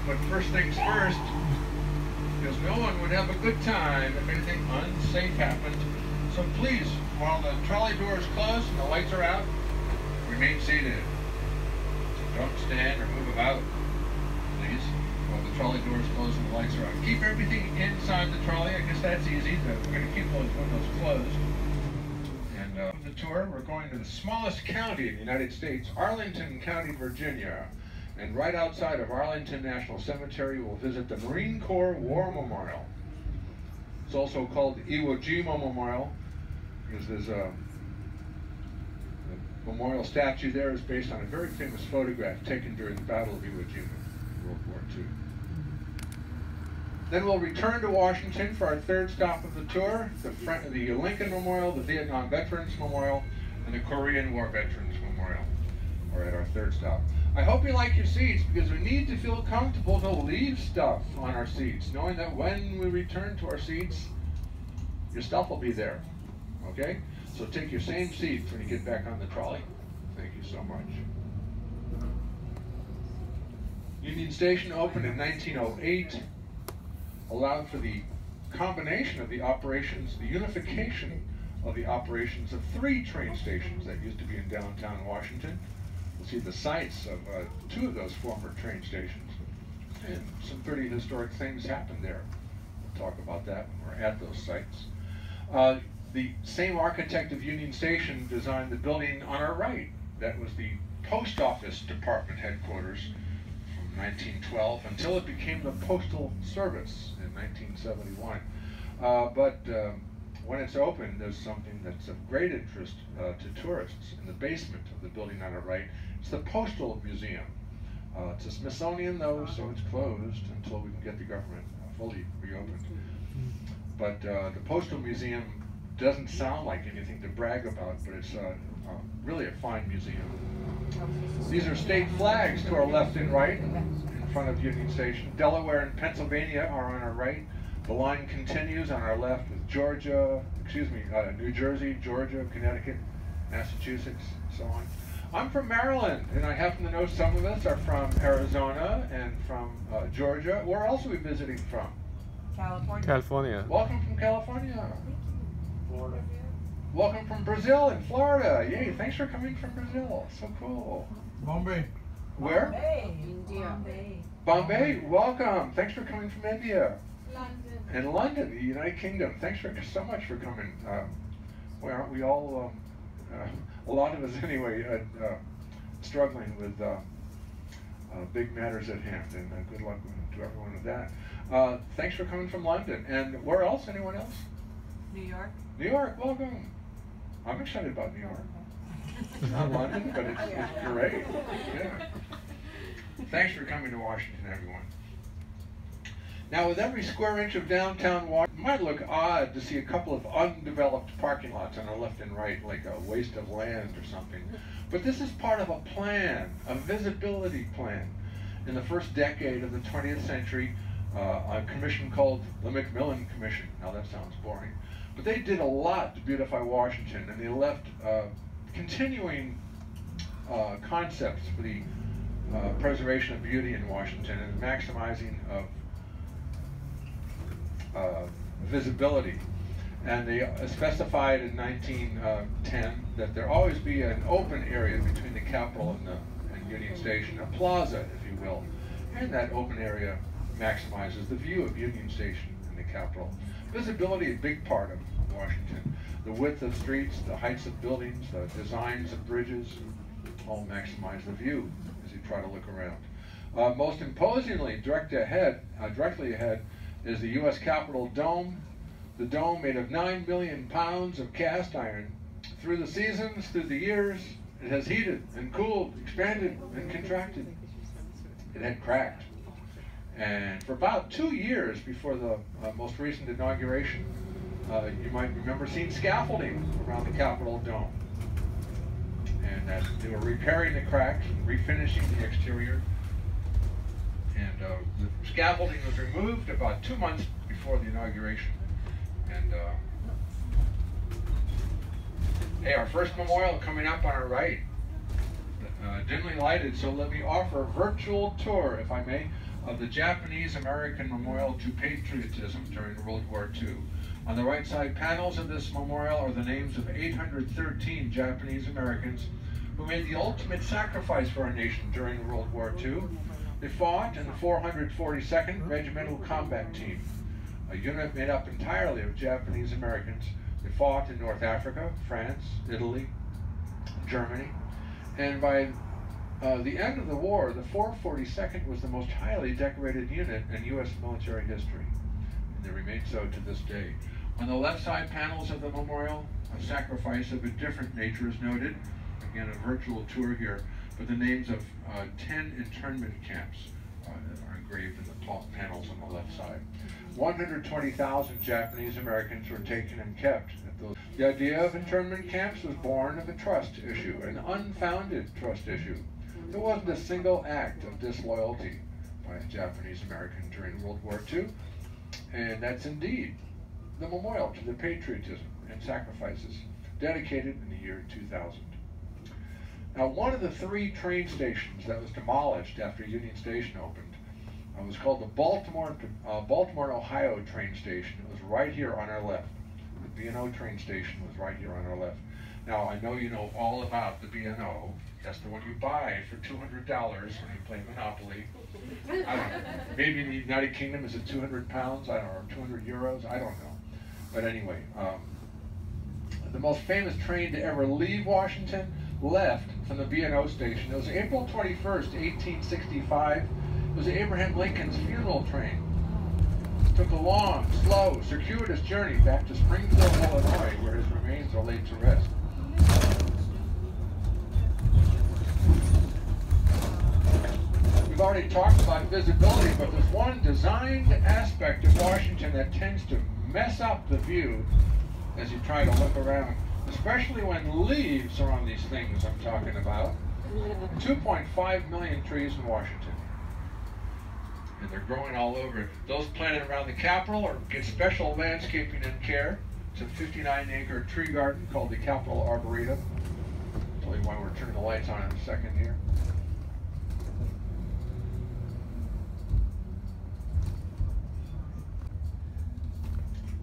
But first things first, because no one would have a good time if anything unsafe happened. So please, while the trolley door is closed and the lights are out, remain seated. So don't stand or move about, please, while the trolley door is closed and the lights are out. Keep everything inside the trolley. I guess that's easy. We're going to keep those windows closed. And the tour, we're going to the smallest county in the United States, Arlington County, Virginia. And right outside of Arlington National Cemetery, we'll visit the Marine Corps War Memorial. It's also called the Iwo Jima Memorial, because there's a memorial statue there is based on a very famous photograph taken during the Battle of Iwo Jima, World War II. Then we'll return to Washington for our third stop of the tour, the Lincoln Memorial, the Vietnam Veterans Memorial, and the Korean War Veterans Memorial. We're at our third stop. I hope you like your seats, because we need to feel comfortable to leave stuff on our seats, knowing that when we return to our seats, your stuff will be there, okay? So take your same seats when you get back on the trolley. Thank you so much. Union Station opened in 1908, allowed for the combination of the operations, the unification of the operations of 3 train stations that used to be in downtown Washington. We'll see the sites of 2 of those former train stations, and some pretty historic things happened there. We'll talk about that when we're at those sites. The same architect of Union Station designed the building on our right. That was the Post Office Department headquarters from 1912 until it became the Postal Service in 1971. When it's open, there's something that's of great interest to tourists in the basement of the building on our right. It's the Postal Museum. It's a Smithsonian, though, so it's closed until we can get the government fully reopened. But the Postal Museum doesn't sound like anything to brag about, but it's really a fine museum. These are state flags to our left and right in front of Union Station. Delaware and Pennsylvania are on our right. The line continues on our left with New Jersey, Georgia, Connecticut, Massachusetts, so on. I'm from Maryland, and I happen to know some of us are from Arizona and from Georgia. Where else are we visiting from? California. Welcome from California. Florida. Welcome from Brazil and Florida. Yay, thanks for coming from Brazil. So cool. Bombay. Where? Bombay. India. Bombay, welcome. Thanks for coming from India. London. And London, the United Kingdom. Thanks so much for coming. Well, aren't we all, a lot of us anyway, struggling with big matters at hand, and good luck to everyone with that. Thanks for coming from London. And where else? Anyone else? New York. New York, welcome. I'm excited about New York. It's not London, but it's great. Yeah. Thanks for coming to Washington, everyone. Now, with every square inch of downtown Washington, it might look odd to see a couple of undeveloped parking lots on our left and right, like a waste of land or something. But this is part of a plan, a visibility plan. In the first decade of the 20th century, a commission called the Macmillan Commission. Now that sounds boring. But they did a lot to beautify Washington, and they left continuing concepts for the preservation of beauty in Washington and maximizing of visibility. And they specified in 1910 that there always be an open area between the Capitol and Union Station, a plaza, if you will. And that open area maximizes the view of Union Station and the Capitol. Visibility is a big part of Washington. The width of streets, the heights of buildings, the designs of bridges, all maximize the view as you try to look around. Most imposingly, directly ahead, is the U.S. Capitol Dome. The dome made of 9 million pounds of cast iron. Through the seasons, through the years, it has heated and cooled, expanded and contracted. It had cracked. And for about 2 years before the most recent inauguration, you might remember seeing scaffolding around the Capitol Dome. And they were repairing the cracks and refinishing the exterior. And the scaffolding was removed about 2 months before the inauguration. And hey, our first memorial coming up on our right, dimly lighted, so let me offer a virtual tour, if I may, of the Japanese-American Memorial to Patriotism during World War II. On the right side panels of this memorial are the names of 813 Japanese Americans who made the ultimate sacrifice for our nation during World War II. They fought in the 442nd Regimental Combat Team, a unit made up entirely of Japanese Americans. They fought in North Africa, France, Italy, Germany, and by the end of the war, the 442nd was the most highly decorated unit in U.S. military history, and they remain so to this day. On the left side panels of the memorial, a sacrifice of a different nature is noted. Again, a virtual tour here, but the names of 10 internment camps are engraved in the panels on the left side. 120,000 Japanese Americans were taken and kept at those. The idea of internment camps was born of a trust issue, an unfounded trust issue. There wasn't a single act of disloyalty by a Japanese American during World War II, and that's indeed the memorial to the patriotism and sacrifices dedicated in the year 2000. Now, one of the 3 train stations that was demolished after Union Station opened was called the Baltimore, Ohio train station. It was right here on our left. The B&O train station was right here on our left. Now, I know you know all about the B&O. That's the one you buy for $200 when you play Monopoly. I don't know. Maybe in the United Kingdom, is it 200 pounds? I don't know, or 200 euros? I don't know. But anyway, the most famous train to ever leave Washington left from the B&O station. It was April 21st, 1865. It was Abraham Lincoln's funeral train. It took a long, slow, circuitous journey back to Springfield, Illinois, where his remains are laid to rest. We've already talked about visibility, but there's one designed aspect of Washington that tends to mess up the view as you try to look around, especially when leaves are on these things I'm talking about. 2.5 million trees in Washington, and they're growing all over. Those planted around the Capitol get special landscaping and care. It's a 59-acre tree garden called the Capitol Arboretum. I'll tell you why we're turning the lights on in a second here.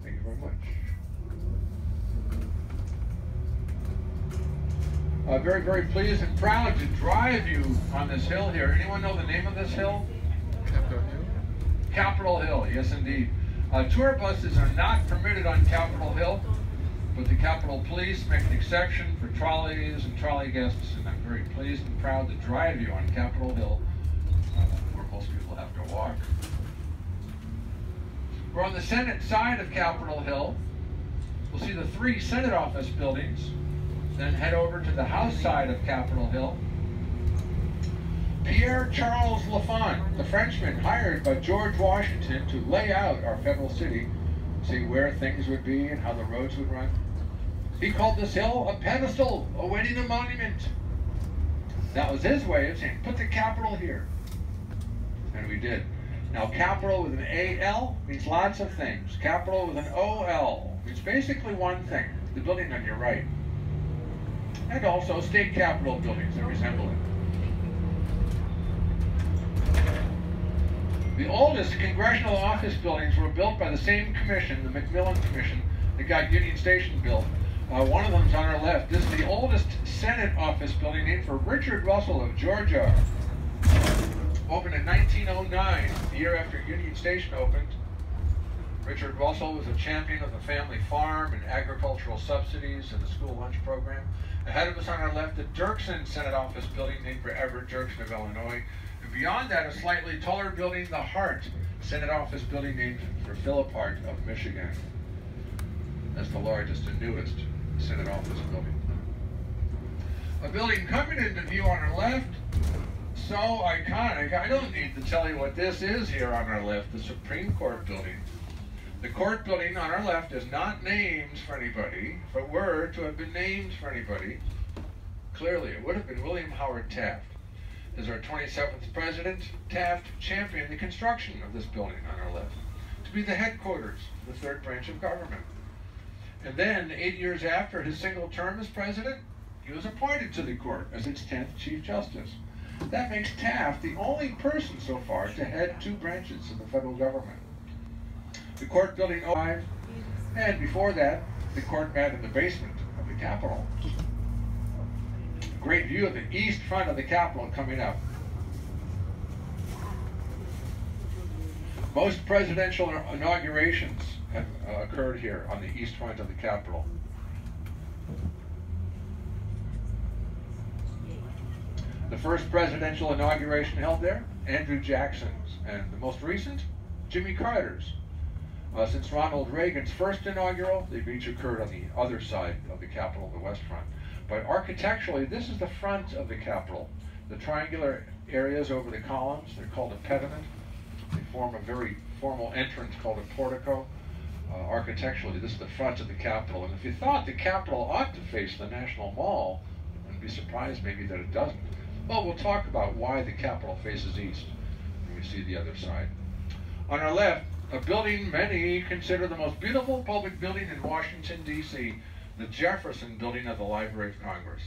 Thank you very much. Very, very pleased and proud to drive you on this hill here. Anyone know the name of this hill? Capitol Hill. Capitol Hill, yes indeed. Tour buses are not permitted on Capitol Hill, but the Capitol Police make an exception for trolleys and trolley guests, and I'm very pleased and proud to drive you on Capitol Hill, where most people have to walk. We're on the Senate side of Capitol Hill. We'll see the 3 Senate office buildings, then head over to the House side of Capitol Hill. Pierre Charles L'Enfant, the Frenchman hired by George Washington to lay out our federal city, see where things would be and how the roads would run. He called this hill a pedestal awaiting a monument. That was his way of saying, put the Capitol here. And we did. Now, Capitol with an A-L means lots of things. Capitol with an O-L means basically one thing, the building on your right. And also state capitol buildings that resemble it. The oldest congressional office buildings were built by the same commission, the McMillan Commission, that got Union Station built. One of them's on our left. This is the oldest Senate office building, named for Richard Russell of Georgia. Opened in 1909, the year after Union Station opened. Richard Russell was a champion of the family farm and agricultural subsidies and the school lunch program. Ahead of us on our left, the Dirksen Senate office building, named for Everett Dirksen of Illinois. And beyond that, a slightly taller building, the Hart Senate office building, named for Philip Hart of Michigan. That's the largest and newest Senate office building. A building coming into view on our left, so iconic. I don't need to tell you what this is here on our left, the Supreme Court building. The court building on our left is not named for anybody. If it were to have been named for anybody, clearly it would have been William Howard Taft. As our 27th president, Taft championed the construction of this building on our left to be the headquarters of the third branch of government. And then, 8 years after his single term as president, he was appointed to the court as its 10th Chief Justice. That makes Taft the only person so far to head two branches of the federal government. The court building 05, and before that, the court met in the basement of the Capitol. Great view of the east front of the Capitol coming up. Most presidential inaugurations have occurred here on the east front of the Capitol. The first presidential inauguration held there, Andrew Jackson's, and the most recent, Jimmy Carter's. Since Ronald Reagan's first inaugural, they've each occurred on the other side of the Capitol, the west front. But architecturally, this is the front of the Capitol. The triangular areas over the columns, they're called a pediment. They form a very formal entrance called a portico. Architecturally, this is the front of the Capitol. And if you thought the Capitol ought to face the National Mall, you'd be surprised maybe that it doesn't. Well, we'll talk about why the Capitol faces east when we see the other side. On our left, a building many consider the most beautiful public building in Washington, D.C., the Jefferson Building of the Library of Congress.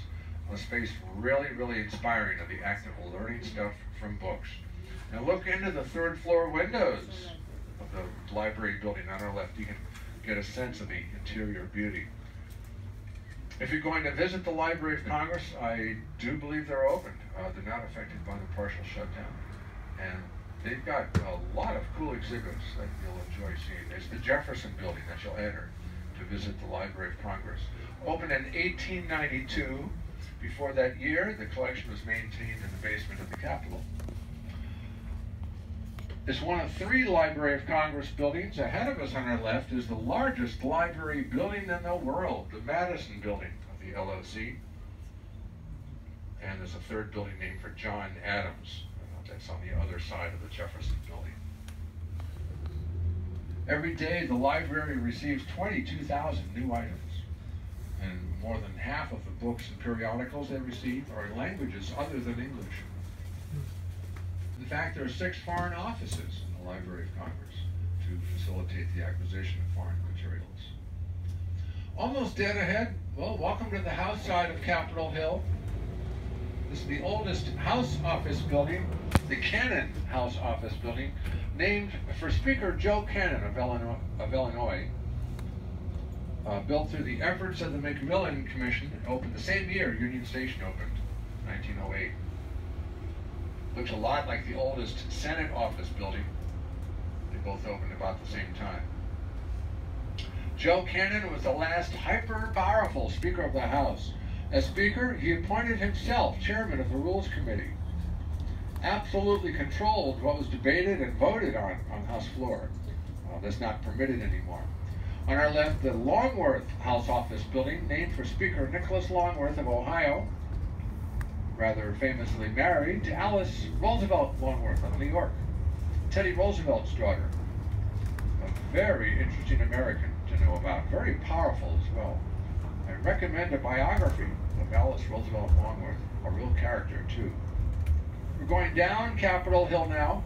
A space really, really inspiring of the act of learning stuff from books. Now look into the third floor windows of the library building on our left. You can get a sense of the interior beauty. If you're going to visit the Library of Congress, I do believe they're open. They're not affected by the partial shutdown. And they've got a lot of cool exhibits that you'll enjoy seeing. There's the Jefferson Building that you'll enter to visit the Library of Congress. Opened in 1892. Before that year, the collection was maintained in the basement of the Capitol. It's one of 3 Library of Congress buildings. Ahead of us on our left is the largest library building in the world, the Madison Building of the LOC. And there's a third building named for John Adams. That's on the other side of the Jefferson Building. Every day, the library receives 22,000 new items. And more than half of the books and periodicals they receive are in languages other than English. In fact, there are 6 foreign offices in the Library of Congress to facilitate the acquisition of foreign materials. Almost dead ahead, well, welcome to the house side of Capitol Hill. This is the oldest House office building, the Cannon House office building, named for Speaker Joe Cannon of Illinois. Built through the efforts of the McMillan Commission, opened the same year Union Station opened, 1908. Looks a lot like the oldest Senate office building. They both opened about the same time. Joe Cannon was the last hyper-powerful Speaker of the House. As Speaker, he appointed himself chairman of the Rules Committee. Absolutely controlled what was debated and voted on House floor. That's not permitted anymore. On our left, the Longworth House Office Building, named for Speaker Nicholas Longworth of Ohio, rather famously married to Alice Roosevelt Longworth of New York, Teddy Roosevelt's daughter. A very interesting American to know about, very powerful as well. I recommend a biography of Alice Roosevelt Longworth, a real character too. We're going down Capitol Hill now.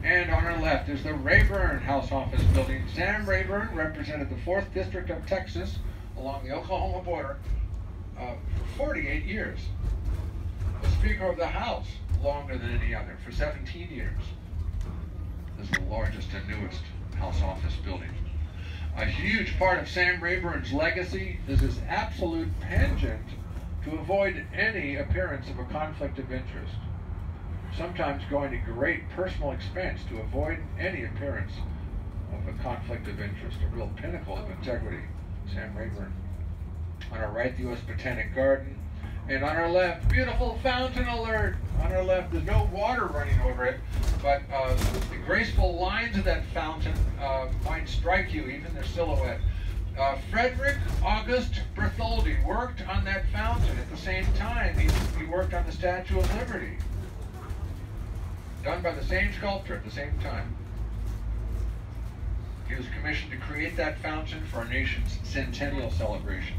And on our left is the Rayburn House Office Building. Sam Rayburn represented the 4th District of Texas along the Oklahoma border for 48 years. The Speaker of the House longer than any other, for 17 years. This is the largest and newest House Office building. A huge part of Sam Rayburn's legacy is his absolute penchant to avoid any appearance of a conflict of interest, sometimes going to great personal expense to avoid any appearance of a conflict of interest, a real pinnacle of integrity, Sam Rayburn. On our right, the U.S. Botanic Garden, and on our left, beautiful fountain alert. On our left, there's no water running over it, but the graceful lines of that fountain might strike you, even their silhouette. Frederick August Bertholdi worked on that fountain at the same time he worked on the Statue of Liberty. Done by the same sculptor at the same time. He was commissioned to create that fountain for our nation's centennial celebration,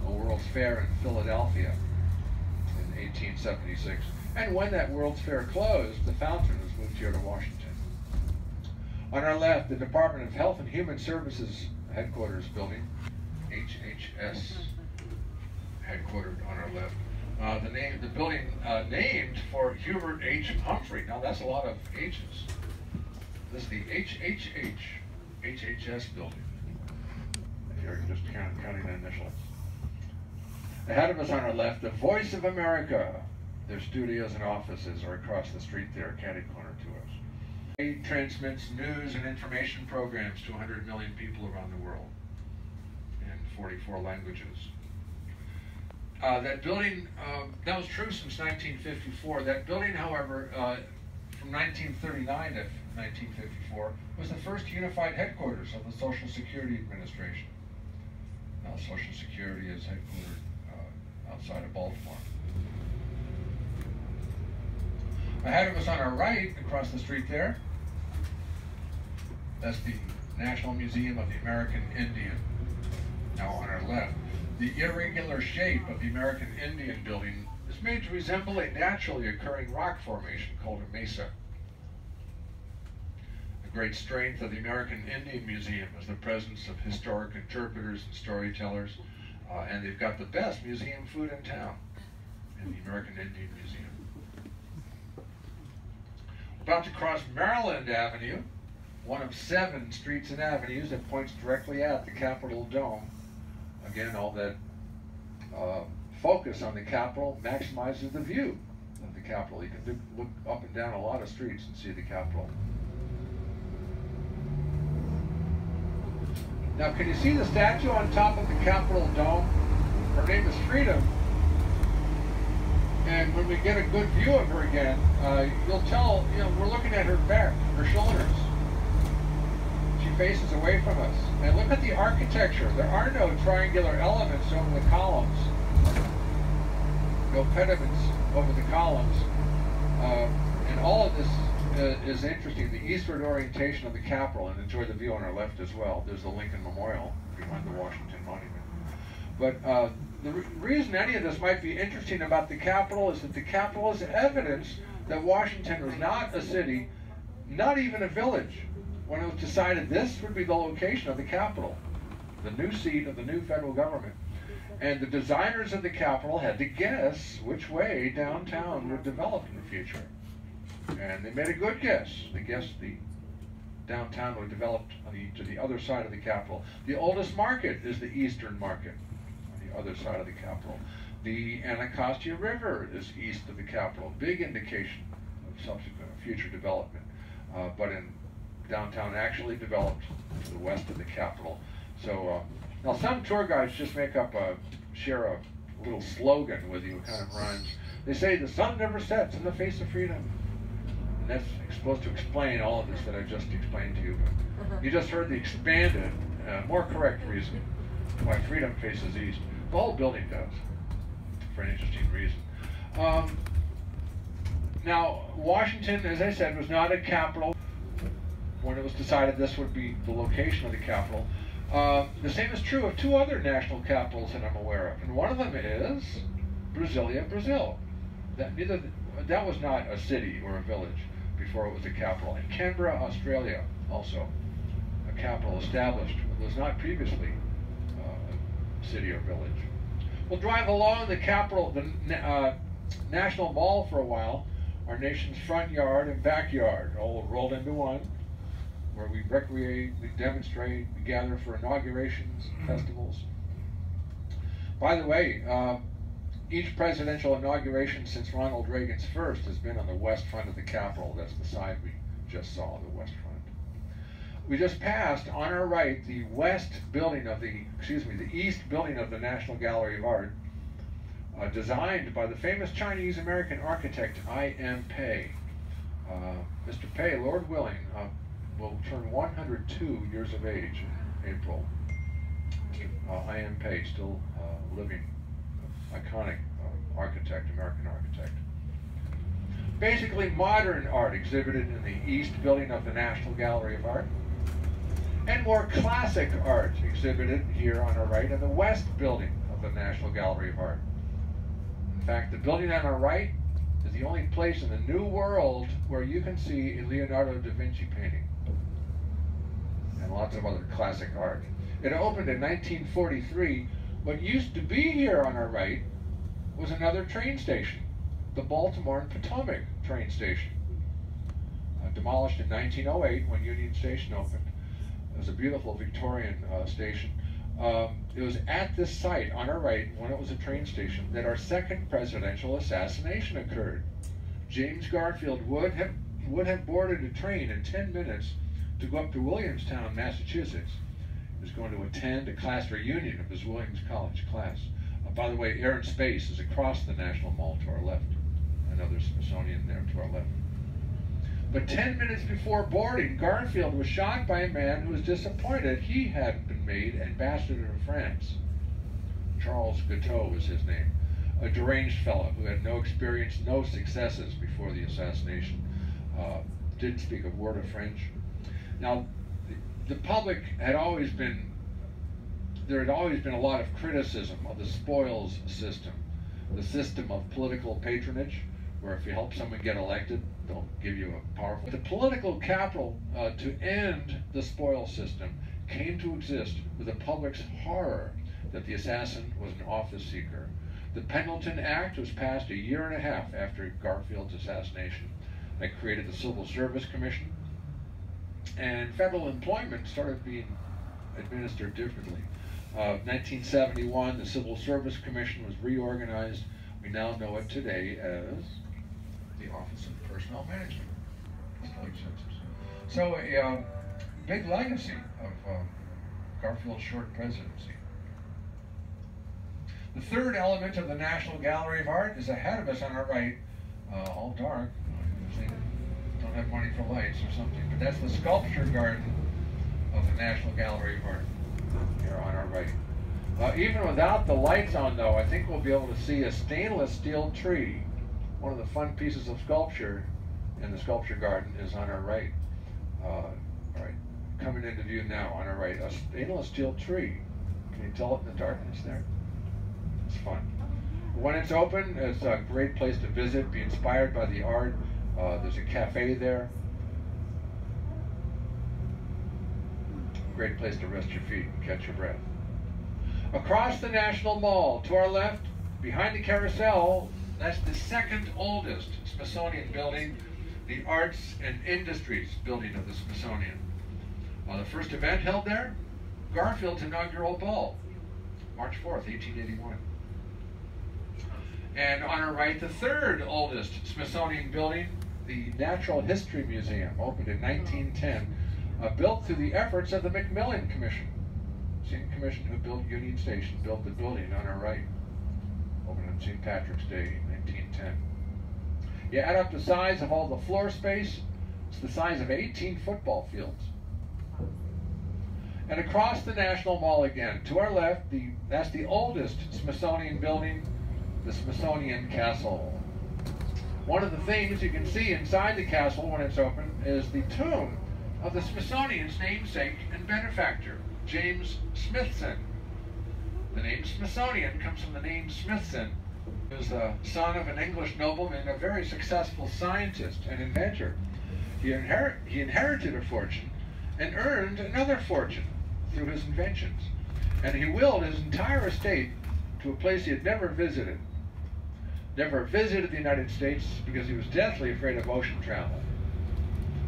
the World's Fair in Philadelphia in 1876. And when that World's Fair closed, the fountain was moved here to Washington. On our left, the Department of Health and Human Services headquarters building, HHS, headquartered on our left. The building named for Hubert H. Humphrey. Now that's a lot of H's. This is the HHS building. If you're just counting the initials. Ahead of us on our left, the Voice of America. Their studios and offices are across the street there, catty-corner to us. It transmits news and information programs to 100 million people around the world in 44 languages. That building, that was true since 1954. That building, however, from 1939 to 1954, was the first unified headquarters of the Social Security Administration. Now, Social Security is headquartered outside of Baltimore. Ahead of us on our right, across the street there, that's the National Museum of the American Indian. Now on our left, the irregular shape of the American Indian building is made to resemble a naturally occurring rock formation called a mesa. The great strength of the American Indian Museum is the presence of historic interpreters and storytellers, and they've got the best museum food in town in the American Indian Museum. About to cross Maryland Avenue, one of 7 streets and avenues that points directly at the Capitol Dome. Again, all that focus on the Capitol maximizes the view of the Capitol. You can look up and down a lot of streets and see the Capitol. Now, can you see the statue on top of the Capitol Dome? Her name is Freedom. And when we get a good view of her again, you'll tell, we're looking at her back, her shoulders. She faces away from us. And look at the architecture. There are no triangular elements over the columns. No pediments over the columns. And all of this is interesting. The eastward orientation of the Capitol, and enjoy the view on our left as well. There's the Lincoln Memorial behind the Washington Monument. But the reason any of this might be interesting about the Capitol is that the Capitol is evidence that Washington was not a city, not even a village, when it was decided this would be the location of the Capitol, the new seat of the new federal government. And the designers of the Capitol had to guess which way downtown would develop in the future. And they made a good guess. They guessed the downtown would develop to the other side of the Capitol. The oldest market is the Eastern Market, on the other side of the Capitol. The Anacostia River is east of the Capitol, big indication of subsequent future development. But in downtown actually developed to the west of the Capitol. So now some tour guides just share a little slogan with you, it kind of rhymes. They say the sun never sets in the face of freedom. And that's supposed to explain all of this that I just explained to you. But you just heard the expanded, more correct reason why freedom faces east. The whole building does, for an interesting reason. Now, Washington, as I said, was not a capital when it was decided this would be the location of the Capitol. The same is true of 2 other national capitals that I'm aware of. And one of them is Brasilia, Brazil. That was not a city or a village before it was a capital. And Canberra, Australia, also a capital established. It was not previously a city or village. We'll drive along the Capitol, the National Mall for a while, our nation's front yard and backyard, all rolled into one, where we recreate, we demonstrate, we gather for inaugurations, festivals. By the way, each presidential inauguration since Ronald Reagan's first has been on the west front of the Capitol. That's the side we just saw, the west front. We just passed on our right the east building of the National Gallery of Art, designed by the famous Chinese-American architect I.M. Pei. Mr. Pei, Lord willing, will turn 102 years of age in April. I.M. Pei, still living, iconic architect, American architect. Basically modern art exhibited in the east building of the National Gallery of Art, and more classic art exhibited here on our right in the west building of the National Gallery of Art. In fact, the building on our right is the only place in the New World where you can see a Leonardo da Vinci painting and lots of other classic art. It opened in 1943. What used to be here on our right was another train station, the Baltimore and Potomac train station. Demolished in 1908 when Union Station opened. It was a beautiful Victorian station. It was at this site on our right, when it was a train station, that our second presidential assassination occurred. James Garfield would have boarded a train in 10 minutes to go up to Williamstown, Massachusetts. He was going to attend a class reunion of his Williams College class. By the way, Air and Space is across the National Mall to our left. Another Smithsonian there to our left. But 10 minutes before boarding, Garfield was shot by a man who was disappointed he hadn't been made ambassador to France. Charles Guiteau was his name, a deranged fellow who had no experience, no successes before the assassination, didn't speak a word of French. Now, the public had always been, there had always been a lot of criticism of the spoils system, the system of political patronage, where if you help someone get elected, they'll give you a powerful... The political capital to end the spoils system came to exist with the public's horror that the assassin was an office seeker. The Pendleton Act was passed a year and a half after Garfield's assassination. That created the Civil Service Commission, and federal employment started being administered differently. 1971, the Civil Service Commission was reorganized. We now know it today as the Office of Personnel Management. So a big legacy of Garfield's short presidency. The third element of the National Gallery of Art is ahead of us on our right, all dark. They don't have money for lights or something, but that's the sculpture garden of the National Gallery of Art here on our right. Even without the lights on, though, I think we'll be able to see a stainless steel tree. One of the fun pieces of sculpture in the sculpture garden is on our right. All right, coming into view now on our right, a stainless steel tree. Can you tell it in the darkness there? It's fun. When it's open, it's a great place to visit, be inspired by the art. There's a cafe there. Great place to rest your feet and catch your breath. Across the National Mall, to our left, behind the carousel, that's the second oldest Smithsonian building, the Arts and Industries building of the Smithsonian. The first event held there, Garfield's inaugural ball, March 4th, 1881. And on our right, the third oldest Smithsonian building, the Natural History Museum, opened in 1910, built through the efforts of the Macmillan Commission. Same commission who built Union Station built the building on our right, opened on St. Patrick's Day in 1910. You add up the size of all the floor space, it's the size of 18 football fields. And across the National Mall again, to our left, that's the oldest Smithsonian building, the Smithsonian Castle. One of the things you can see inside the castle when it's open is the tomb of the Smithsonian's namesake and benefactor, James Smithson. The name Smithsonian comes from the name Smithson. He was the son of an English nobleman, a very successful scientist and inventor. He inherited a fortune and earned another fortune through his inventions. And he willed his entire estate to a place he had never visited. Never visited the United States because he was deathly afraid of ocean travel.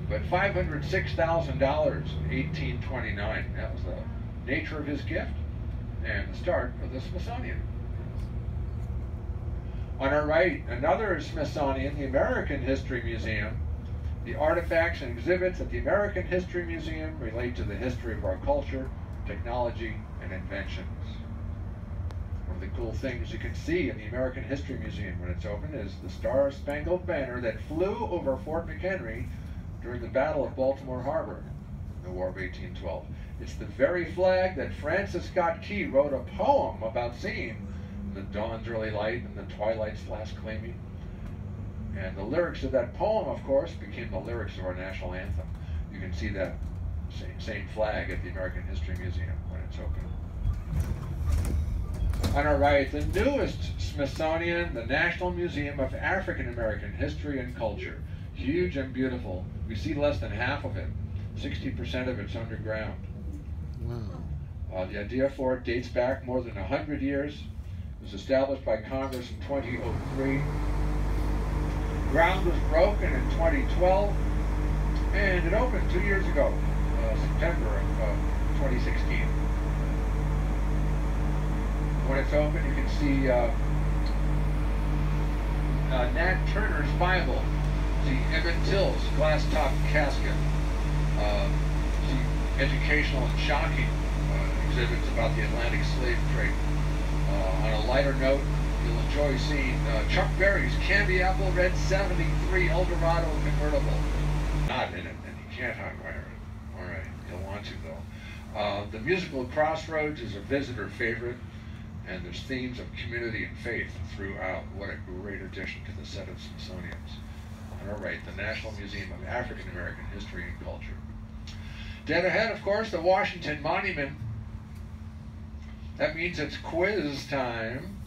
But $506,000 in 1829, that was the nature of his gift and the start of the Smithsonian. On our right, another Smithsonian, the American History Museum. The artifacts and exhibits at the American History Museum relate to the history of our culture, technology, and inventions. One of the cool things you can see in the American History Museum when it's open is the Star-Spangled Banner that flew over Fort McHenry during the Battle of Baltimore Harbor in the War of 1812. It's the very flag that Francis Scott Key wrote a poem about seeing in the dawn's early light and the twilight's last gleaming. And the lyrics of that poem, of course, became the lyrics of our national anthem. You can see that same flag at the American History Museum when it's open. On our right, the newest Smithsonian, the National Museum of African American History and Culture. Huge and beautiful. We see less than half of it. 60% of it's underground. Wow. The idea for it dates back more than 100 years. It was established by Congress in 2003. Ground was broken in 2012, and it opened 2 years ago, September of 2016. When it's open, you can see Nat Turner's Bible, see Emmett Till's glass-top casket, see educational and shocking exhibits about the Atlantic slave trade. On a lighter note, you'll enjoy seeing Chuck Berry's Candy Apple Red 73 Eldorado convertible. Not in it, and you can't hotwire it. All right, you'll want to though. The musical Crossroads is a visitor favorite, and there's themes of community and faith throughout. What a great addition to the set of Smithsonian's. On our right, the National Museum of African American History and Culture. Dead ahead, of course, the Washington Monument. That means it's quiz time.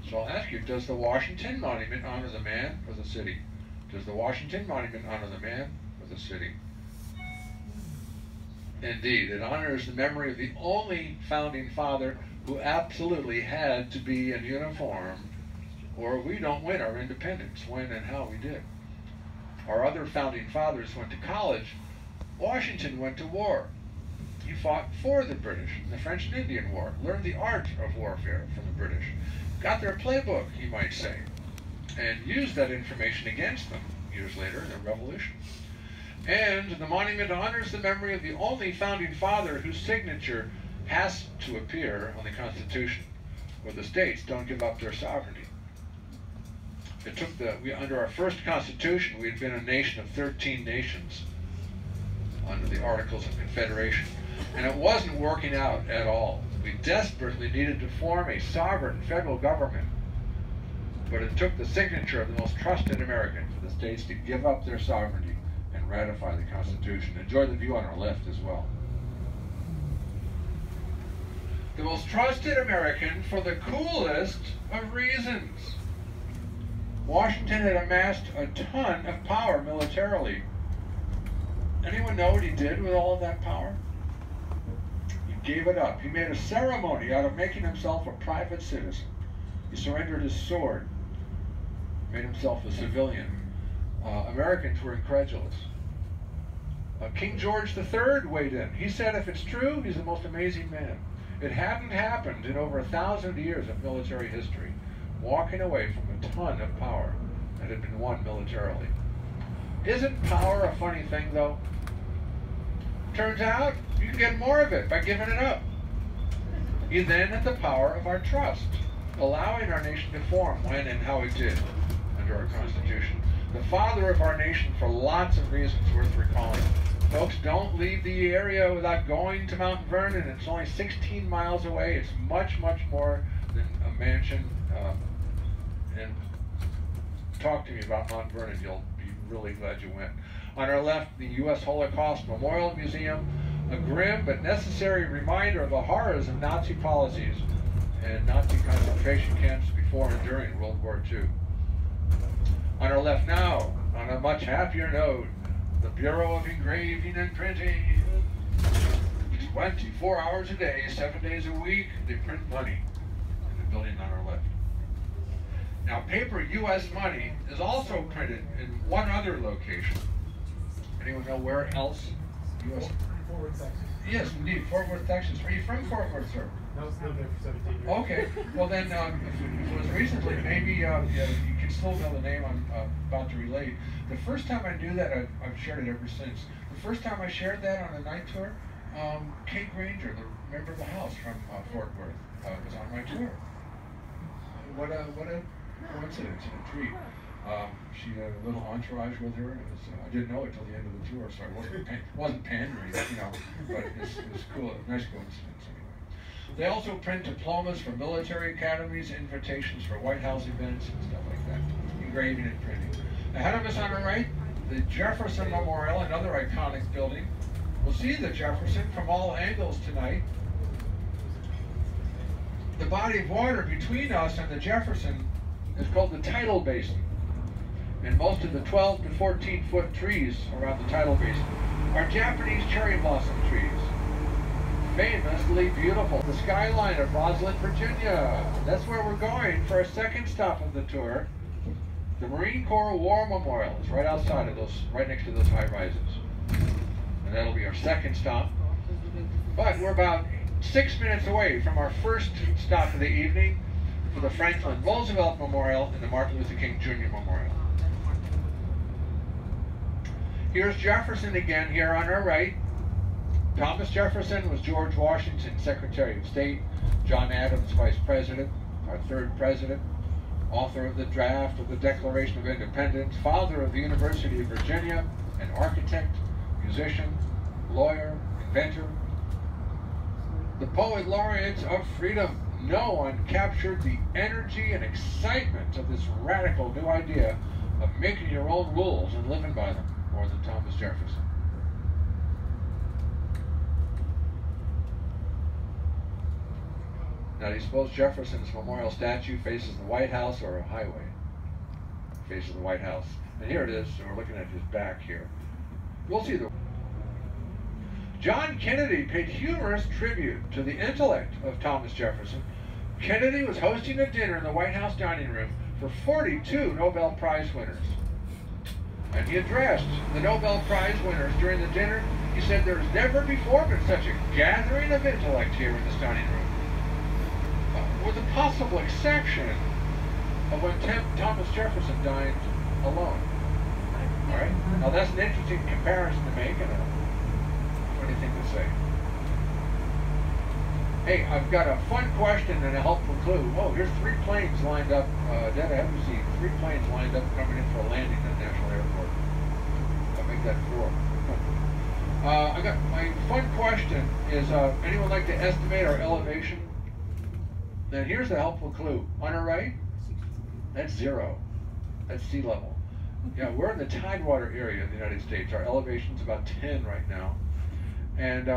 So I'll ask you, does the Washington Monument honor the man or the city? Does the Washington Monument honor the man or the city? Indeed, it honors the memory of the only founding father who absolutely had to be in uniform, or we don't win our independence, when and how we did. Our other founding fathers went to college. Washington went to war. He fought for the British in the French and Indian War, learned the art of warfare from the British, got their playbook, you might say, and used that information against them years later in the Revolution. And the monument honors the memory of the only founding father whose signature has to appear on the Constitution, where the states don't give up their sovereignty. It took under our first Constitution, we had been a nation of 13 nations under the Articles of Confederation, and it wasn't working out at all. We desperately needed to form a sovereign federal government, but it took the signature of the most trusted American for the states to give up their sovereignty and ratify the Constitution. Enjoy the view on our left as well. The most trusted American for the coolest of reasons. Washington had amassed a ton of power militarily. Anyone know what he did with all of that power? He gave it up. He made a ceremony out of making himself a private citizen. He surrendered his sword, made himself a civilian. Americans were incredulous. King George III weighed in. He said if it's true, he's the most amazing man. It hadn't happened in over 1,000 years of military history, walking away from a ton of power that had been won militarily. Isn't power a funny thing, though? Turns out you can get more of it by giving it up. He then had the power of our trust, allowing our nation to form when and how it did under our Constitution. The father of our nation for lots of reasons worth recalling. Folks, don't leave the area without going to Mount Vernon. It's only 16 miles away. It's much, much more than a mansion. And talk to me about Mount Vernon. You'll be really glad you went. On our left, the U.S. Holocaust Memorial Museum, a grim but necessary reminder of the horrors of Nazi policies and Nazi concentration camps before and during World War II. On our left now, on a much happier note, the Bureau of Engraving and Printing. 24 hours a day, 7 days a week, they print money in the building on our left. Now, paper U.S. money is also printed in one other location. Anyone know where else? U.S. Fort Worth, Texas. Yes, indeed, Fort Worth, Texas. Are you from Fort Worth, sir? No, it's lived there for 17 years. Okay, well then, if it was recently, maybe you can still know the name I'm about to relate. The first time I knew that, I've shared it ever since. The first time I shared that on a night tour, Kate Granger, the member of the House from Fort Worth, was on my tour. What a coincidence and a treat. She had a little entourage with her. And I didn't know it till the end of the tour, so I wasn't pandering, you know, but it was cool, a nice coincidence anyway. They also print diplomas for military academies, invitations for White House events, and stuff like that. Engraving and printing. Ahead of us on our right, the Jefferson Memorial, another iconic building. We'll see the Jefferson from all angles tonight. The body of water between us and the Jefferson is called the tidal basin. And most of the 12 to 14 foot trees around the tidal basin are Japanese cherry blossom trees. famously beautiful. The skyline of Roslyn, Virginia. That's where we're going for our second stop of the tour. The Marine Corps War Memorial is right outside of those, right next to those high rises. And that'll be our second stop. But we're about 6 minutes away from our first stop of the evening for the Franklin Roosevelt Memorial and the Martin Luther King Jr. Memorial. Here's Jefferson again here on our right. Thomas Jefferson was George Washington's Secretary of State, John Adams Vice President, our third president, author of the draft of the Declaration of Independence, father of the University of Virginia, an architect, musician, lawyer, inventor. The poet laureates of freedom. No one captured the energy and excitement of this radical new idea of making your own rules and living by them more than Thomas Jefferson. Now, do you suppose Jefferson's memorial statue faces the White House or a highway? Faces the White House. And here it is, and we're looking at his back here. We'll see the... John Kennedy paid humorous tribute to the intellect of Thomas Jefferson. Kennedy was hosting a dinner in the White House dining room for 42 Nobel Prize winners. And he addressed the Nobel Prize winners during the dinner. He said, "There's never before been such a gathering of intellect here in this dining room." With the possible exception of when Thomas Jefferson dined alone. All right? Now that's an interesting comparison to make and a funny thing to say. Hey, I've got a fun question and a helpful clue. Oh, here's 3 planes lined up. Dead ahead, we see 3 planes lined up coming in for a landing at the National Airport. I'll make that 4. I got my fun question is, anyone like to estimate our elevation? Then here's the helpful clue. On our right, that's 0. That's sea level. Yeah, we're in the tidewater area of the United States. Our elevation's about 10 right now. And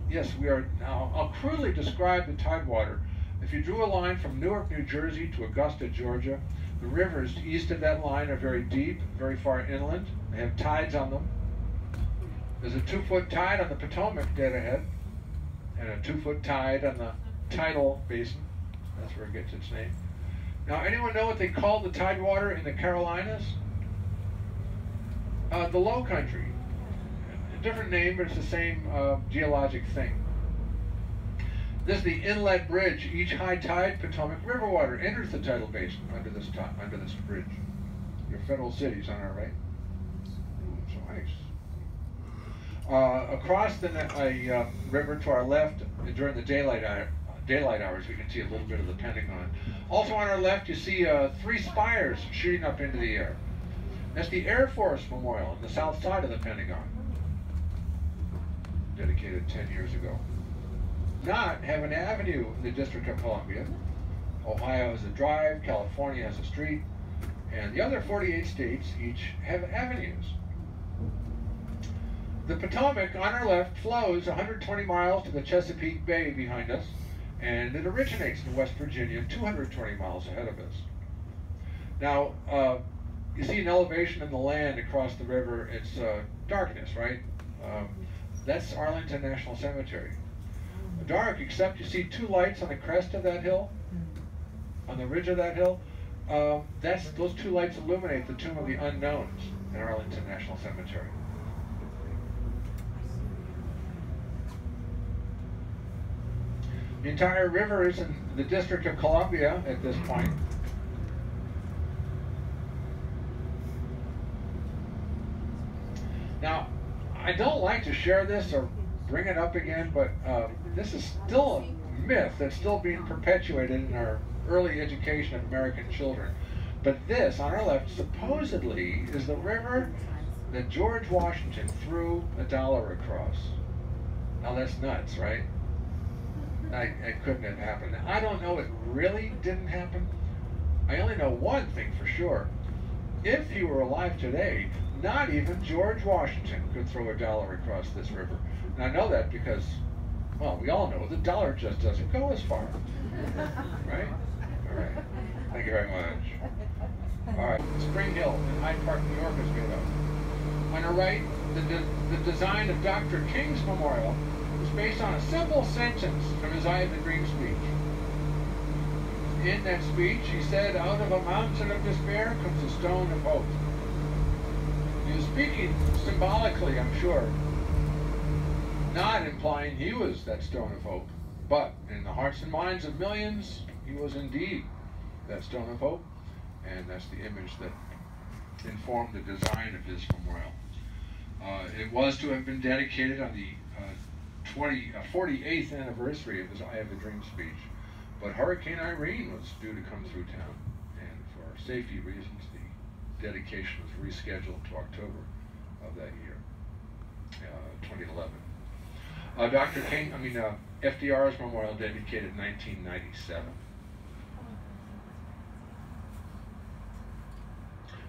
yes, we are. Now, I'll crudely describe the tidewater. If you drew a line from Newark, New Jersey to Augusta, Georgia, the rivers east of that line are very deep, very far inland. They have tides on them. There's a 2-foot tide on the Potomac dead ahead, and a 2-foot tide on the tidal basin. That's where it gets its name. Now, anyone know what they call the tidewater in the Carolinas? The Low Country. A different name, but it's the same geologic thing. This is the inlet bridge. Each high tide Potomac River water enters the tidal basin under this bridge. Your federal cities on our right. Ooh, so nice. Across the river to our left, during the daylight hours, we can see a little bit of the Pentagon. Also on our left, you see 3 spires shooting up into the air. That's the Air Force Memorial on the south side of the Pentagon, dedicated 10 years ago. Not have an avenue in the District of Columbia. Ohio has a drive, California has a street, and the other 48 states each have avenues. The Potomac on our left flows 120 miles to the Chesapeake Bay behind us, and it originates in West Virginia 220 miles ahead of us. Now, you see an elevation in the land across the river. It's darkness, right? That's Arlington National Cemetery. Dark, except you see 2 lights on the crest of that hill, on the ridge of that hill. Those 2 lights illuminate the Tomb of the Unknowns in Arlington National Cemetery. The entire river is in the District of Columbia at this point. Now, I don't like to share this or bring it up again, but this is still a myth that's still being perpetuated in our early education of American children. But this, on our left, supposedly is the river that George Washington threw $1 across. Now that's nuts, right? It couldn't have happened. I don't know it really didn't happen. I only know one thing for sure. If he were alive today, not even George Washington could throw $1 across this river. And I know that because, well, we all know the dollar just doesn't go as far. Right? All right. Thank you very much. All right. Spring Hill in Hyde Park, New York is made of. On our right, the design of Dr. King's memorial was based on a simple sentence from his I Have a Dream speech. In that speech, he said, "Out of a mountain of despair comes a stone of hope." He was speaking symbolically, I'm sure, not implying he was that stone of hope, but in the hearts and minds of millions, he was indeed that stone of hope, and that's the image that informed the design of his memorial. It was to have been dedicated on the 48th anniversary of his I Have a Dream speech, but Hurricane Irene was due to come through town, and for safety reasons, the dedication was rescheduled to October of that year, 2011. FDR's memorial dedicated in 1997.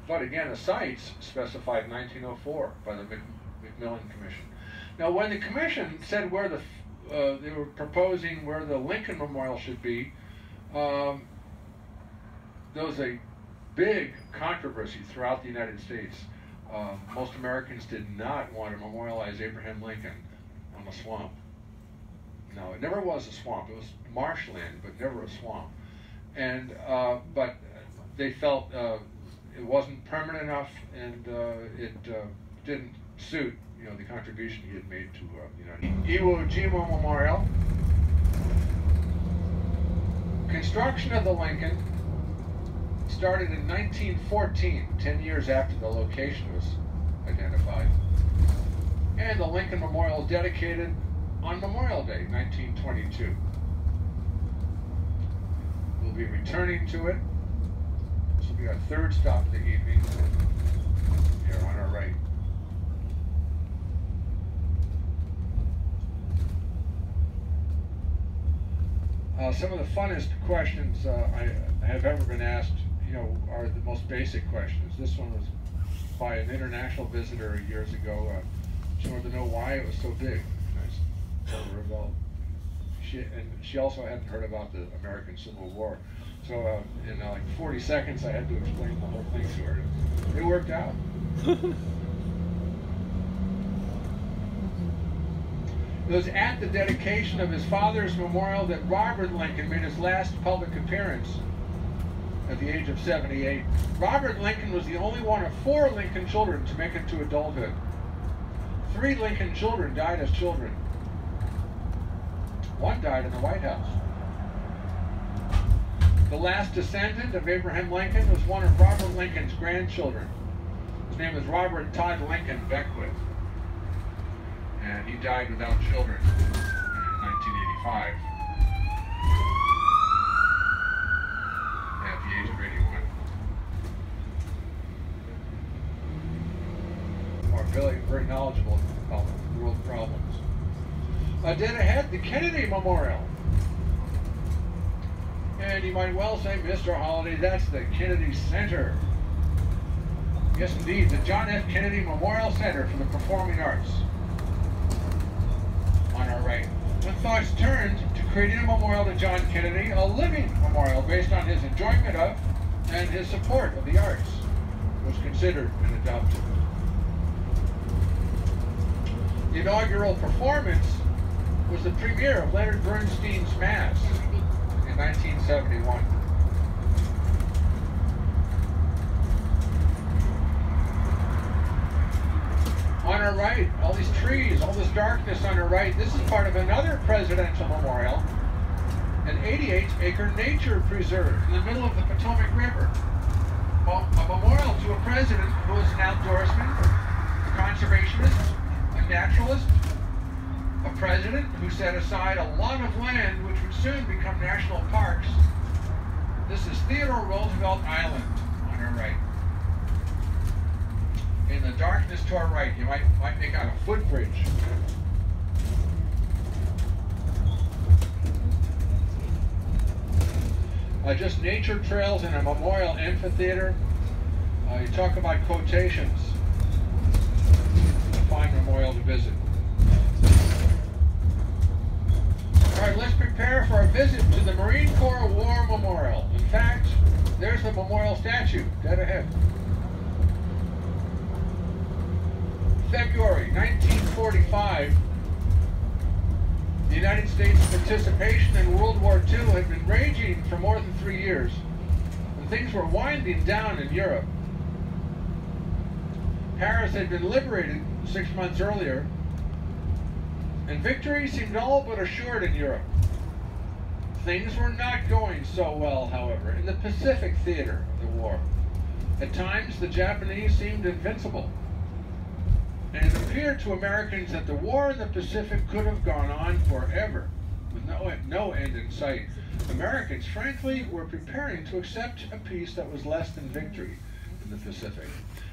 But again, the sites specified in 1904 by the Macmillan Commission. Now, when the commission said where they were proposing where the Lincoln Memorial should be, there was a big controversy throughout the United States. Most Americans did not want to memorialize Abraham Lincoln on a swamp. No, it never was a swamp. It was marshland, but never a swamp. And but they felt it wasn't permanent enough, and it didn't suit, the contribution he had made to Iwo Jima Memorial. Construction of the Lincoln started in 1914, 10 years after the location was identified. And the Lincoln Memorial was dedicated on Memorial Day, 1922. We'll be returning to it. This will be our third stop of the evening, here on our right. Some of the funnest questions I have ever been asked, are the most basic questions. This one was by an international visitor years ago. She wanted to know why it was so big. And I told her about, she also hadn't heard about the American Civil War. So in like 40 seconds, I had to explain the whole thing to her. It worked out. It was at the dedication of his father's memorial that Robert Lincoln made his last public appearance at the age of 78. Robert Lincoln was the only one of 4 Lincoln children to make it to adulthood. 3 Lincoln children died as children. 1 died in the White House. The last descendant of Abraham Lincoln was one of Robert Lincoln's grandchildren. His name was Robert Todd Lincoln Beckwith. And he died without children in 1985 at the age of 81. Very, very knowledgeable about world problems. Dead ahead, the Kennedy Memorial. And you might well say, Mr. Holliday, that's the Kennedy Center. Yes, indeed, the John F. Kennedy Memorial Center for the Performing Arts. On our right. When thoughts turned to creating a memorial to John Kennedy, a living memorial based on his enjoyment of and his support of the arts was considered and adopted. The inaugural performance was the premiere of Leonard Bernstein's Mass in 1971. On our right, all these trees, all this darkness on our right, this is part of another presidential memorial, an 88-acre nature preserve in the middle of the Potomac River. A memorial to a president who was an outdoorsman, a conservationist, a naturalist, a president who set aside a lot of land which would soon become national parks. This is Theodore Roosevelt Island on our right. In the darkness to our right, you might make out a footbridge. Just nature trails in a memorial amphitheater. You talk about quotations. A fine memorial to visit. All right, let's prepare for a visit to the Marine Corps War Memorial. In fact, there's the memorial statue, dead ahead. February 1945, The United States' participation in World War II had been raging for more than 3 years, and things were winding down in Europe. Paris had been liberated 6 months earlier, and victory seemed all but assured in Europe. Things were not going so well, however, in the Pacific theater of the war. At times, the Japanese seemed invincible, and it appeared to Americans that the war in the Pacific could have gone on forever, with no end in sight. Americans, frankly, were preparing to accept a peace that was less than victory in the Pacific.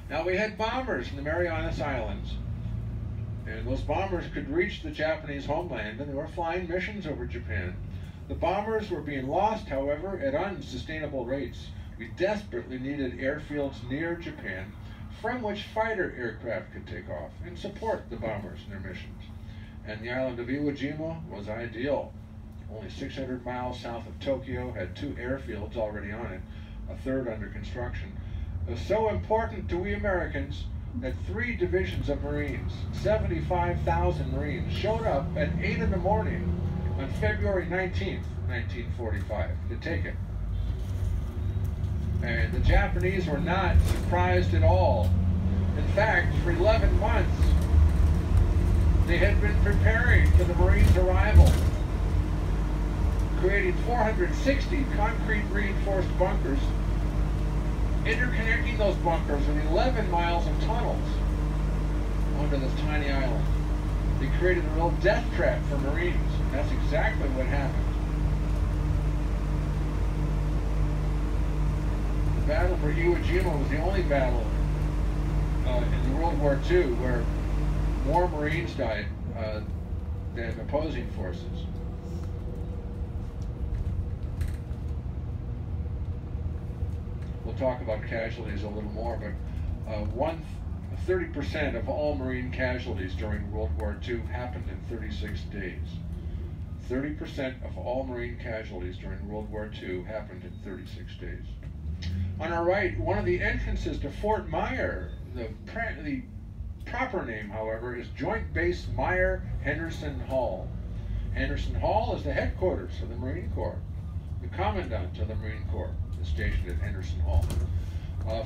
Now, we had bombers in the Marianas Islands, and those bombers could reach the Japanese homeland, and they were flying missions over Japan. The bombers were being lost, however, at unsustainable rates. We desperately needed airfields near Japan from which fighter aircraft could take off and support the bombers in their missions. And the island of Iwo Jima was ideal. Only 600 miles south of Tokyo, had 2 airfields already on it, a 3rd under construction. It was so important to we Americans that 3 divisions of Marines, 75,000 Marines, showed up at 8 in the morning on February 19th, 1945, to take it. And the Japanese were not surprised at all. In fact, for 11 months, they had been preparing for the Marines' arrival, creating 460 concrete reinforced bunkers, interconnecting those bunkers with 11 miles of tunnels onto this tiny island. They created a real death trap for Marines. That's exactly what happened. The battle for Iwo Jima was the only battle in World War II where more Marines died than opposing forces. We'll talk about casualties a little more, but 30% of all Marine casualties during World War II happened in 36 days. 30% of all Marine casualties during World War II happened in 36 days. On our right, one of the entrances to Fort Myer, the proper name, however, is Joint Base Myer-Henderson Hall. Henderson Hall is the headquarters of the Marine Corps. The commandant of the Marine Corps is stationed at Henderson Hall.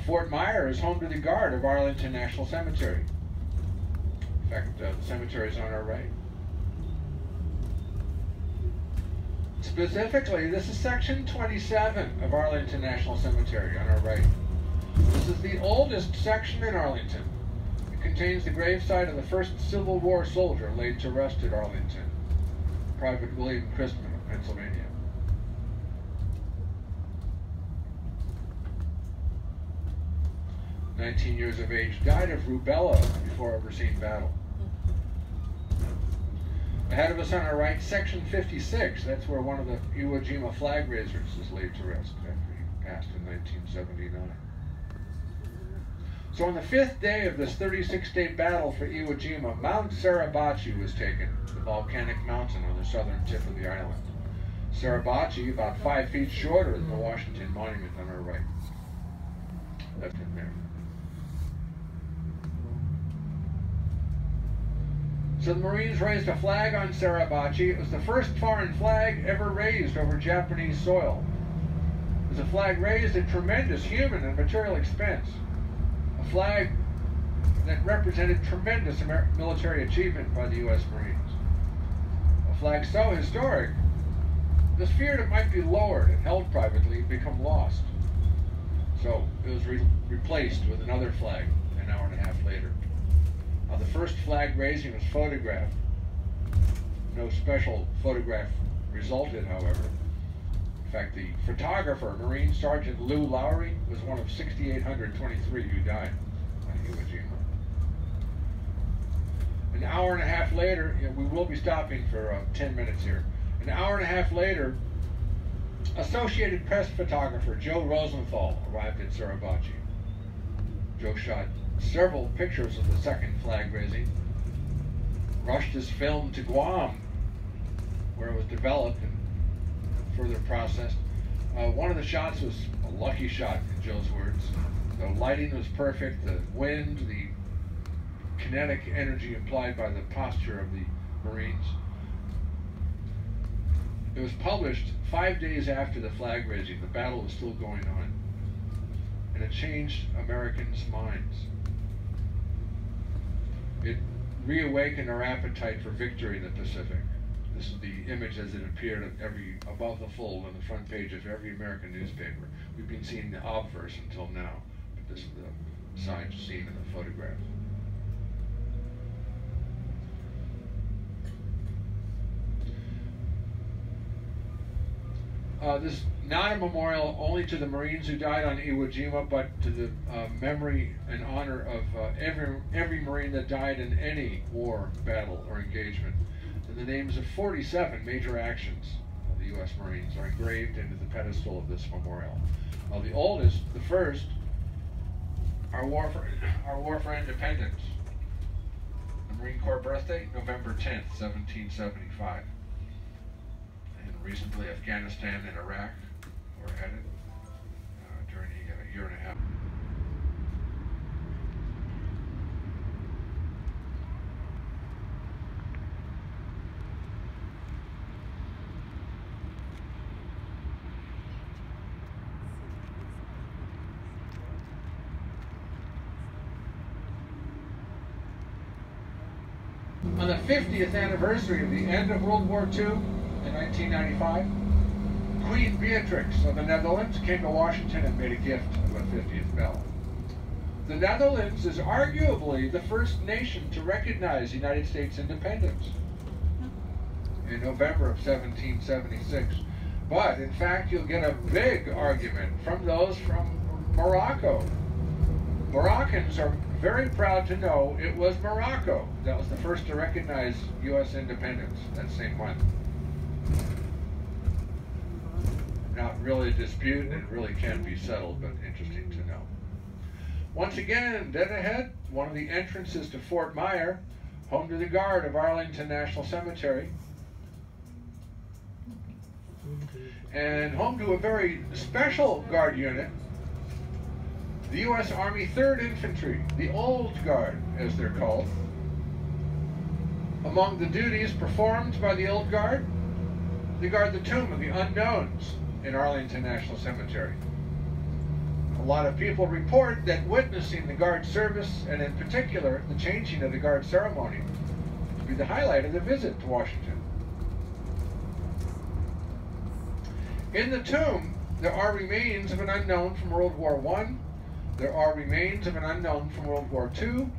Fort Myer is home to the guard of Arlington National Cemetery. In fact, the cemetery is on our right. Specifically, this is section 27 of Arlington National Cemetery on our right. This is the oldest section in Arlington. It contains the gravesite of the first Civil War soldier laid to rest at Arlington, Private William Christman of Pennsylvania. "19 years of age, died of rubella before overseeing battle." Ahead of us on our right, section 56. That's where one of the Iwo Jima flag raisers is laid to rest after he passed in 1979. So on the 5th day of this 36-day battle for Iwo Jima, Mount Suribachi was taken, the volcanic mountain on the southern tip of the island. Suribachi, about 5 feet shorter than the Washington Monument on our right. Left in there. So the Marines raised a flag on Suribachi. It was the first foreign flag ever raised over Japanese soil. It was a flag raised at tremendous human and material expense. A flag that represented tremendous military achievement by the U.S. Marines. A flag so historic, it was feared it might be lowered and held privately and become lost. So it was replaced with another flag an hour and a half later. The first flag raising was photographed. No special photograph resulted, however. In fact, the photographer, Marine Sergeant Lou Lowry, was one of 6,823 who died on Iwo Jima. An hour and a half later, we will be stopping for 10 minutes here. An hour and a half later, Associated Press photographer Joe Rosenthal arrived at Suribachi. Joe shot several pictures of the second flag raising, rushed his film to Guam, where it was developed and further processed. One of the shots was a lucky shot, in Joe's words. The lighting was perfect, the wind, the kinetic energy implied by the posture of the Marines. It was published 5 days after the flag raising. The battle was still going on. And it changed Americans' minds. It reawakened our appetite for victory in the Pacific. This is the image as it appeared above the fold on the front page of every American newspaper. We've been seeing the obverse until now, but this is the side scene in the photograph. This is not a memorial only to the Marines who died on Iwo Jima, but to the memory and honor of every Marine that died in any war, battle, or engagement. And the names of 47 major actions of the U.S. Marines are engraved into the pedestal of this memorial. The oldest, the first, our war for independence. The Marine Corps birthday, November 10th, 1775. Recently, Afghanistan and Iraq were added during a year and a half. On the 50th anniversary of the end of World War II, in 1995, Queen Beatrix of the Netherlands came to Washington and made a gift of a 50th bell. The Netherlands is arguably the first nation to recognize the United States independence in November of 1776. But in fact, you'll get a big argument from those from Morocco. Moroccans are very proud to know it was Morocco that was the first to recognize U.S. independence that same month. Not really a dispute, and it really can be settled, but interesting to know. Once again, dead ahead, one of the entrances to Fort Myer, home to the Guard of Arlington National Cemetery, and home to a very special Guard unit, the U.S. Army 3rd Infantry, the Old Guard, as they're called. Among the duties performed by the Old Guard, they guard the tomb of the unknowns in Arlington National Cemetery. A lot of people report that witnessing the Guard service, and in particular the changing of the Guard ceremony, to be the highlight of the visit to Washington. In the tomb, there are remains of an unknown from World War I, there are remains of an unknown from World War II,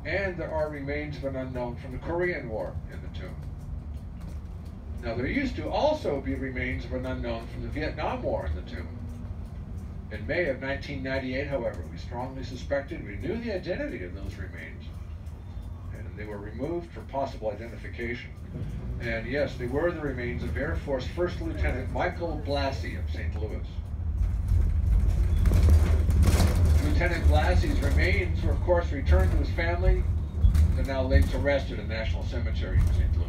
and there are remains of an unknown from the Korean War in the tomb. Now, there used to also be remains of an unknown from the Vietnam War in the tomb. In May of 1998, however, we strongly suspected we knew the identity of those remains, and they were removed for possible identification. And yes, they were the remains of Air Force First Lieutenant Michael Blassie of St. Louis. Lieutenant Blassie's remains were, of course, returned to his family. They're now laid to rest at a national cemetery in St. Louis.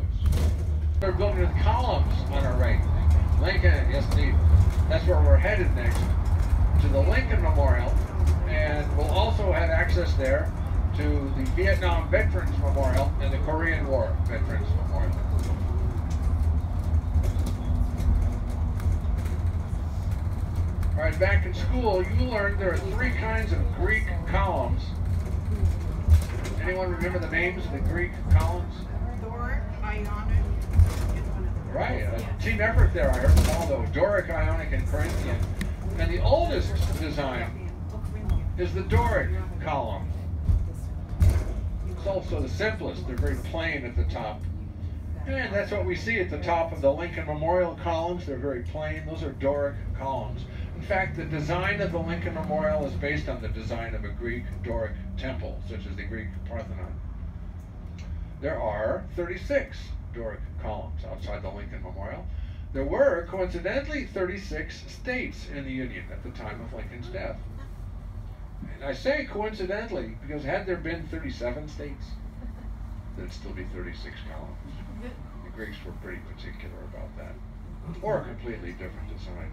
We're building with columns on our right. Lincoln, yes indeed. That's where we're headed next, to the Lincoln Memorial, and we'll also have access there to the Vietnam Veterans Memorial and the Korean War Veterans Memorial. All right, back in school, you learned there are 3 kinds of Greek columns. Anyone remember the names of the Greek columns? Doric, Ionic. Right, a team effort there, I heard them all though. Doric, Ionic, and Corinthian. And the oldest design is the Doric column. It's also the simplest. They're very plain at the top. And that's what we see at the top of the Lincoln Memorial columns. They're very plain. Those are Doric columns. In fact, the design of the Lincoln Memorial is based on the design of a Greek Doric temple, such as the Greek Parthenon. There are 36 Doric columns outside the Lincoln Memorial. There were, coincidentally, 36 states in the Union at the time of Lincoln's death. And I say coincidentally because had there been 37 states, there'd still be 36 columns. The Greeks were pretty particular about that. Or a completely different design.